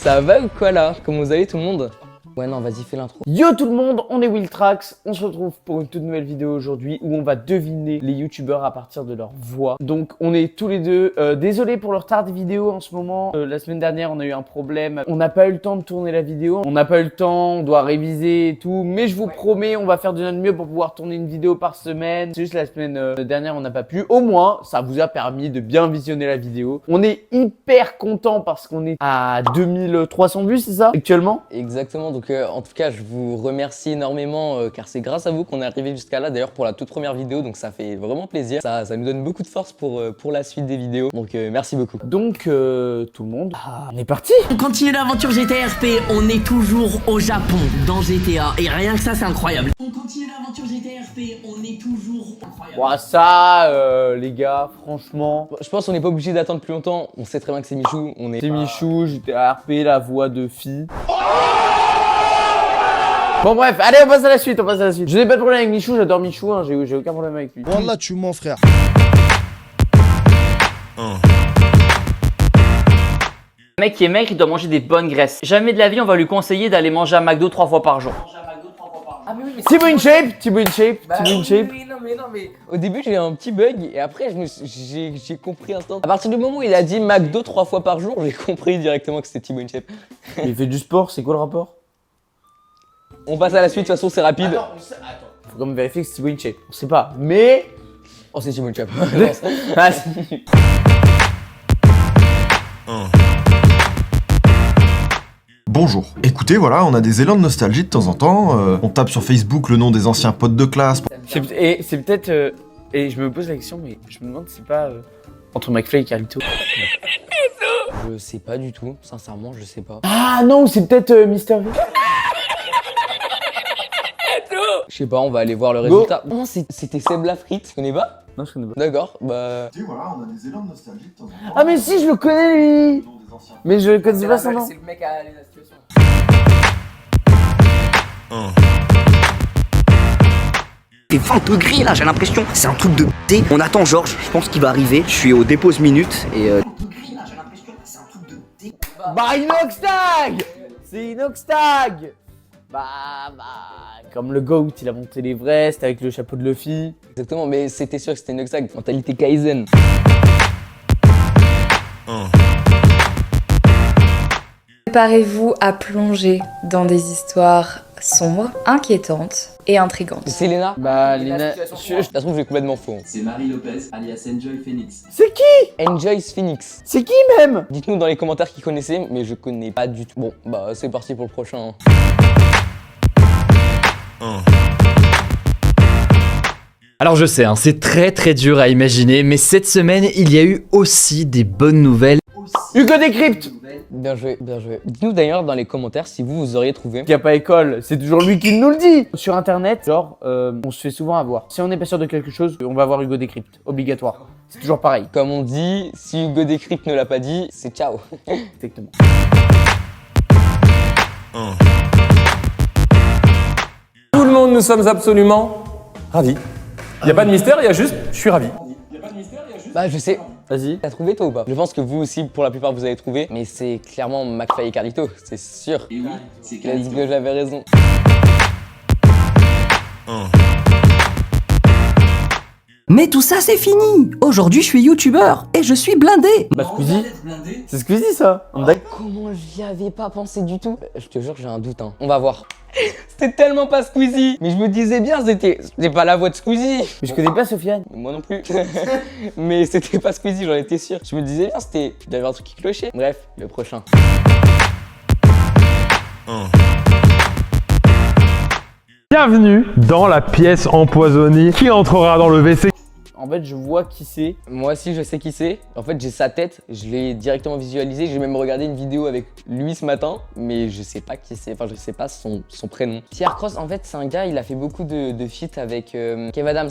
Ça va ou quoi là? Comment vous allez tout le monde? Ouais non, vas-y fais l'intro. Yo tout le monde, on est Wiltrax, on se retrouve pour une toute nouvelle vidéo aujourd'hui où on va deviner les youtubeurs à partir de leur voix. Donc on est tous les deux, désolé pour le retard des vidéos en ce moment, la semaine dernière on a eu un problème, on n'a pas eu le temps de tourner la vidéo, on n'a pas eu le temps, on doit réviser et tout, mais je vous promets on va faire de notre mieux pour pouvoir tourner une vidéo par semaine. C'est juste la semaine dernière on n'a pas pu, au moins ça vous a permis de bien visionner la vidéo. On est hyper content parce qu'on est à 2300 vues, c'est ça actuellement? Exactement, donc en tout cas je vous remercie énormément car c'est grâce à vous qu'on est arrivé jusqu'à là, d'ailleurs pour la toute première vidéo, donc ça fait vraiment plaisir, ça nous donne beaucoup de force pour la suite des vidéos, donc merci beaucoup. Donc tout le monde, on est parti. On continue l'aventure GTA RP, on est toujours au Japon dans GTA et rien que ça c'est incroyable. On continue l'aventure GTA RP, on est toujours incroyable. Bon, ça, les gars, franchement, Je pense qu'on n'est pas obligé d'attendre plus longtemps, on sait très bien que c'est Michou, on est... c'est Michou, GTA RP, la voix de fille. Bon bref, allez on passe à la suite, Je n'ai pas de problème avec Michou, j'adore Michou, hein, j'ai aucun problème avec lui. Wallah, tu mens, frère. Un mec qui est maigre, il doit manger des bonnes graisses. Jamais de la vie, on va lui conseiller d'aller manger à McDo 3 fois par jour. Ah mais oui, mais Thibaut InShape, Thibaut InShape, Thibaut InShape. oui, non mais au début j'ai eu un petit bug et après j'ai compris instant. À partir du moment où il a dit McDo 3 fois par jour, j'ai compris directement que c'était Thibaut InShape. Il fait du sport, c'est quoi le rapport? On passe à la suite, de toute façon c'est rapide. Attends. Faut quand même vérifier que c'est Thibaut InShape, on sait pas, mais... Oh c'est Thibaut InShape. Ah, Bonjour. Écoutez, voilà, on a des élans de nostalgie de temps en temps. On tape sur Facebook le nom des anciens potes de classe. c'est peut-être... et je me pose la question, mais je me demande si c'est pas... entre McFly et Carlito. Je sais pas du tout, sincèrement je sais pas. Ah non, c'est peut-être Mister V. Je sais pas, on va aller voir le résultat. Non, c'était Seb Lafrite, tu connais pas? Non, je connais pas. D'accord, bah... Écoutez, voilà, on a des élans de nostalgie de temps en temps. Ah mais si, je le connais lui. Le nom des anciens. Mais je connais pas son nom. C'est le mec à la situation. T'es 20 degrés là, j'ai l'impression. C'est un truc de D. On attend Georges, je pense qu'il va arriver. Je suis au dépose minute et Bah Inoxtag. C'est Inoxtag. Bah... Comme le GOAT, il a monté l'Everest avec le chapeau de Luffy. Exactement, mais c'était sûr que c'était Noxag, mentalité Kaizen. Préparez-vous à plonger dans des histoires sombres, inquiétantes et intrigantes. C'est Léna? Bah Léna... De toute façon, je vais complètement faux. C'est Marie Lopez, alias Enjoy Phoenix. C'est qui? Enjoy's Phoenix. C'est qui même? Dites-nous dans les commentaires qui connaissez, mais je connais pas du tout. Bon, bah c'est parti pour le prochain. Alors je sais, hein, c'est très dur à imaginer, mais cette semaine, il y a eu aussi des bonnes nouvelles. Hugo Décrypte. Bien joué, bien joué. Dites-nous d'ailleurs dans les commentaires si vous auriez trouvé. Il y a pas école, c'est toujours lui qui nous le dit. Sur internet, genre, on se fait souvent avoir. Si on n'est pas sûr de quelque chose, on va voir Hugo Décrypte, obligatoire. C'est toujours pareil. Comme on dit, si Hugo Décrypte ne l'a pas dit, c'est ciao. Exactement. Tout le monde, nous sommes absolument ravis. Il n'y a pas de mystère, il y a juste, je suis ravi. Bah je sais. Vas-y. T'as trouvé toi ou pas? Je pense que vous aussi, pour la plupart, vous avez trouvé. Mais c'est clairement McFly et Carlito, c'est sûr. Et oui, c'est Let's Carlito. go, j'avais raison. mais tout ça c'est fini. Aujourd'hui je suis youtubeur et je suis blindé. Bah Squeezie. C'est Squeezie ça. On est Comment j'y avais pas pensé du tout? Je te jure, j'ai un doute, hein. On va voir. C'était tellement pas Squeezie. Mais je me disais bien, c'était pas la voix de Squeezie. Mais je connais pas Sofiane. Moi non plus. Mais c'était pas Squeezie, j'en étais sûr. Je me disais bien, il y avait un truc qui clochait. Bref, le prochain. Bienvenue dans la pièce empoisonnée qui entrera dans le WC. En fait, je vois qui c'est. Moi aussi, je sais qui c'est. En fait, j'ai sa tête. Je l'ai directement visualisé. J'ai même regardé une vidéo avec lui ce matin. Mais je sais pas qui c'est. Enfin, je sais pas son prénom. Pierre Cross, en fait, c'est un gars, il a fait beaucoup de feats avec Kev Adams.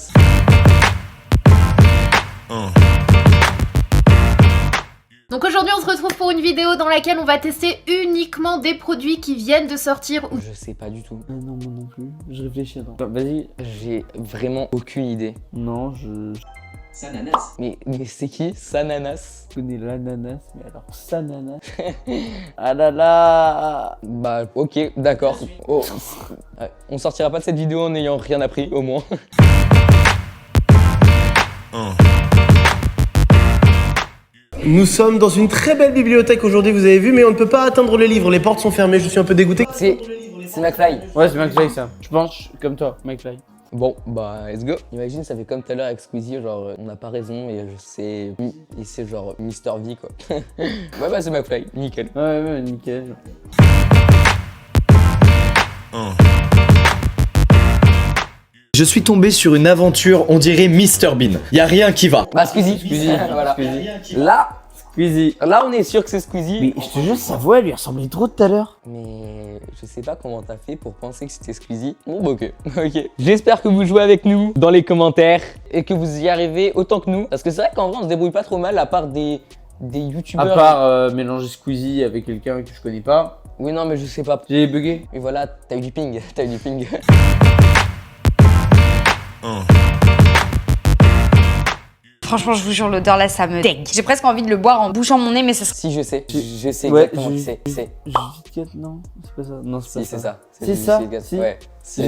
Donc aujourd'hui on se retrouve pour une vidéo dans laquelle on va tester uniquement des produits qui viennent de sortir ou... Je sais pas du tout. Non, moi non plus. Je réfléchis, attends. Vas-y. J'ai vraiment aucune idée. Non, je... Sananas. Mais c'est qui Sananas? Je connais l'ananas, mais alors Sananas. Ah là là. Bah ok, d'accord. Oh, on sortira pas de cette vidéo en n'ayant rien appris au moins. Nous sommes dans une très belle bibliothèque aujourd'hui, vous avez vu, mais on ne peut pas atteindre les livres. Les portes sont fermées, je suis un peu dégoûté. C'est McFly. Ouais, c'est McFly ça. Je pense comme toi, McFly. Bon, bah let's go. Imagine, ça fait comme tout à l'heure avec Squeezie, genre on n'a pas raison et c'est genre Mr V quoi. Ouais bah c'est McFly, nickel. Ouais, nickel. Je suis tombé sur une aventure, on dirait Mr Bean. Y a rien qui va. Bah Squeezie. Voilà. Là on est sûr que c'est Squeezie. Mais je te jure, sa voix elle lui ressemblait trop tout à l'heure. Mais je sais pas comment t'as fait pour penser que c'était Squeezie. Bon bah ok. J'espère que vous jouez avec nous dans les commentaires et que vous y arrivez autant que nous. Parce que c'est vrai qu'en vrai on se débrouille pas trop mal à part des youtubeurs. À part mélanger Squeezie avec quelqu'un que je connais pas. Oui non mais je sais pas. J'ai bugué. Et voilà, t'as eu du ping. Franchement, je vous jure, l'odeur là, ça me dégue. J'ai presque envie de le boire en bouchant mon nez, mais ça serait... Si je sais Ouais, exactement qui c'est. Justicat, non, c'est pas ça. Non, Si c'est ça. C'est ça. Si. Ouais.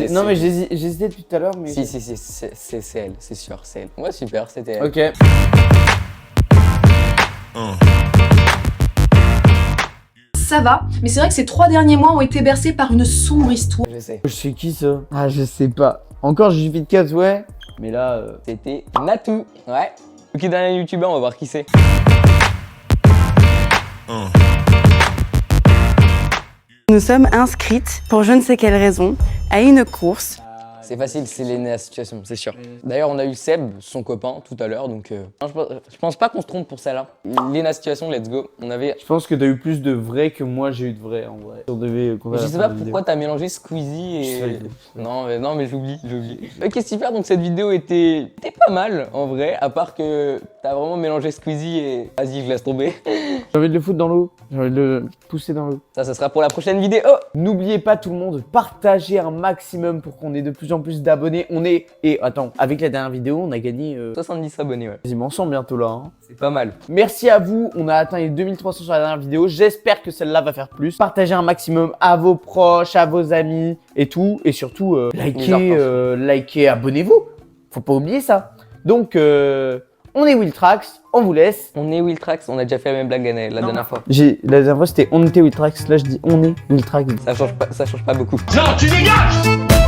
Non mais j'hésitais depuis tout à l'heure, mais... Si, c'est elle, c'est sûr, c'est elle. Ouais super, c'était elle. Ok. Ça va, mais c'est vrai que ces 3 derniers mois ont été bercés par une sombre histoire. Je sais. Je sais qui ça? Ah, je sais pas. Encore Justicat, ouais. Mais là... C'était Natou. Ouais. Ok, dernier youtubeur, on va voir qui c'est. Nous sommes inscrites, pour je ne sais quelle raison, à une course. C'est facile, c'est Léna Situation, c'est sûr. D'ailleurs, on a eu Seb, son copain, tout à l'heure, donc je pense pas qu'on se trompe pour celle-là. Léna Situation, let's go. On avait... Je pense que t'as eu plus de vrais que moi j'ai eu de vrais en vrai. On devait... Je sais pas pourquoi t'as mélangé Squeezie et... Non mais j'oublie. Ok super, donc cette vidéo était pas mal en vrai, à part que t'as vraiment mélangé Squeezie et... Vas-y, je laisse tomber. J'ai envie de le foutre dans l'eau, j'ai envie de le pousser dans l'eau. Ça sera pour la prochaine vidéo. N'oubliez pas tout le monde, partagez un maximum pour qu'on ait de plus en plus d'abonnés. Et attends, avec la dernière vidéo, on a gagné 70 abonnés, ouais. Quasiment 100 bientôt là. Hein. C'est pas mal. Merci à vous, on a atteint les 2300 sur la dernière vidéo. J'espère que celle-là va faire plus. Partagez un maximum à vos proches, à vos amis et tout. Et surtout, likez, abonnez-vous. Faut pas oublier ça. Donc, on est Willtrax, on vous laisse. On est Willtrax, on a déjà fait la même blague la dernière fois. La dernière fois c'était on était Willtrax, là je dis on est Willtrax. Ça change pas beaucoup. Non, tu dégages!